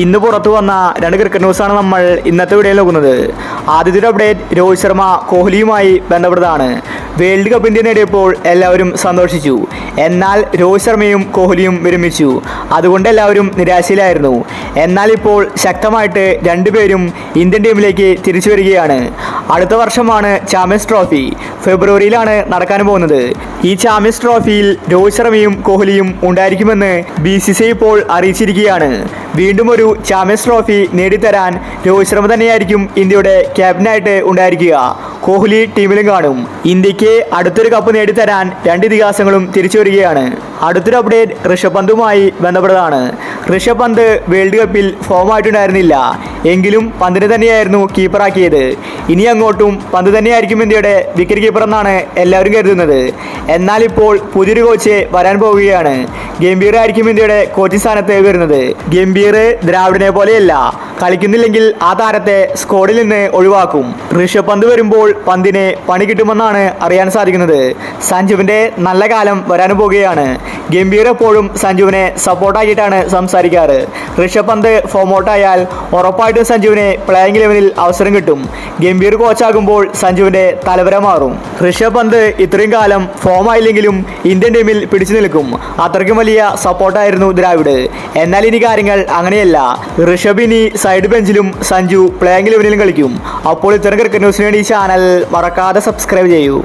ഇന്ന് പുറത്തു വന്ന രണ്ട് ക്രിക്കറ്റ് ന്യൂസാണ് നമ്മൾ ഇന്നത്തെ വീഡിയോയിൽ നോക്കുന്നത്. ആദ്യത്തെ അപ്ഡേറ്റ് രോഹിത് ശർമ്മ കോഹ്ലിയുമായി ബന്ധപ്പെട്ടതാണ്. വേൾഡ് കപ്പ് ഇന്ത്യ നേടിയപ്പോൾ എല്ലാവരും സന്തോഷിച്ചു. എന്നാൽ രോഹിത് ശർമ്മയും കോഹ്ലിയും വിരമിച്ചു. അതുകൊണ്ട് എല്ലാവരും നിരാശയിലായിരുന്നു. എന്നാൽ ഇപ്പോൾ ശക്തമായിട്ട് രണ്ടുപേരും ഇന്ത്യൻ ടീമിലേക്ക് തിരിച്ചു വരികയാണ്. അടുത്ത വർഷമാണ് ചാമ്പ്യൻസ് ട്രോഫി. ഫെബ്രുവരിയിലാണ് നടക്കാൻ പോകുന്നത്. ഈ ചാമ്പ്യൻസ് ട്രോഫിയിൽ രോഹിത് ശർമ്മയും കോഹ്ലിയും ഉണ്ടായിരിക്കുമെന്ന് BCCI ഇപ്പോൾ അറിയിച്ചിരിക്കുകയാണ്. വീണ്ടും ഒരു ചാമ്പ്യൻസ് ട്രോഫി നേടിത്തരാൻ രോഹിത് ശർമ്മ തന്നെയായിരിക്കും ഇന്ത്യയുടെ ക്യാപ്റ്റനായിട്ട് ഉണ്ടായിരിക്കുക. കോഹ്ലി ടീമിലും കാണും. ഇന്ത്യക്ക് അടുത്തൊരു കപ്പ് നേടിത്തരാൻ രണ്ട് ഇതിഹാസങ്ങളും തിരിച്ചു വരികയാണ്. അടുത്തൊരു അപ്ഡേറ്റ് ഋഷഭ് പന്തുമായി ബന്ധപ്പെട്ടതാണ്. ഋഷഭ് പന്ത് വേൾഡ് കപ്പിൽ ഫോമായിട്ടുണ്ടായിരുന്നില്ല. എങ്കിലും പന്തിനെ തന്നെയായിരുന്നു കീപ്പറാക്കിയത്. ഇനി അങ്ങോട്ടും പന്ത് തന്നെയായിരിക്കും ഇന്ത്യയുടെ വിക്കറ്റ് കീപ്പർ എന്നാണ് എല്ലാവരും കരുതുന്നത്. എന്നാൽ ഇപ്പോൾ പുതിയൊരു കോച്ച് വരാൻ പോവുകയാണ്. ഗംഭീർ ആയിരിക്കും ഇന്ത്യയുടെ കോച്ചിങ് സ്ഥാനത്ത് വരുന്നത്. ഗംഭീർ ദ്രാവിഡിനെ പോലെയല്ല. കളിക്കുന്നില്ലെങ്കിൽ ആ താരത്തെ സ്ക്വാഡിൽ നിന്ന് ഒഴിവാക്കും. ഋഷഭ് പന്ത് വരുമ്പോൾ പന്തിന് പണി കിട്ടുമെന്നാണ് അറിയാൻ സാധിക്കുന്നത്. സഞ്ജുവിൻ്റെ നല്ല കാലം വരാനും പോവുകയാണ്. ഗംഭീർ എപ്പോഴും സഞ്ജുവിനെ സപ്പോർട്ടാക്കിയിട്ടാണ് സംസാരിക്കാറ്. ഋഷഭ് പന്ത് ഫോമൗട്ടായാൽ ഉറപ്പായിട്ടും സഞ്ജുവിന് പ്ലേയിങ് ലെവലിൽ അവസരം കിട്ടും. ഗംഭീർ കോച്ചാകുമ്പോൾ സഞ്ജുവിൻ്റെ തലവര മാറും. ഋഷഭ് പന്ത് ഇത്രയും കാലം ഫോമായില്ലെങ്കിലും ഇന്ത്യൻ ടീമിൽ പിടിച്ചു നിൽക്കും. അത്രയ്ക്കും വലിയ സപ്പോർട്ടായിരുന്നു ദ്രാവിഡ്. എന്നാൽ ഇനി കാര്യങ്ങൾ അങ്ങനെയല്ല. ഋഷഭ് ഇനി സൈഡ് ബെഞ്ചിലും സഞ്ജു പ്ലേയിങ് ലെവലിലും കളിക്കും. അപ്പോൾ ഇത്തരം ക്രിക്കറ്റ് ന്യൂസിന് വേണ്ടി ഈ ചാനൽ മറക്കാതെ സബ്സ്ക്രൈബ് ചെയ്യൂ.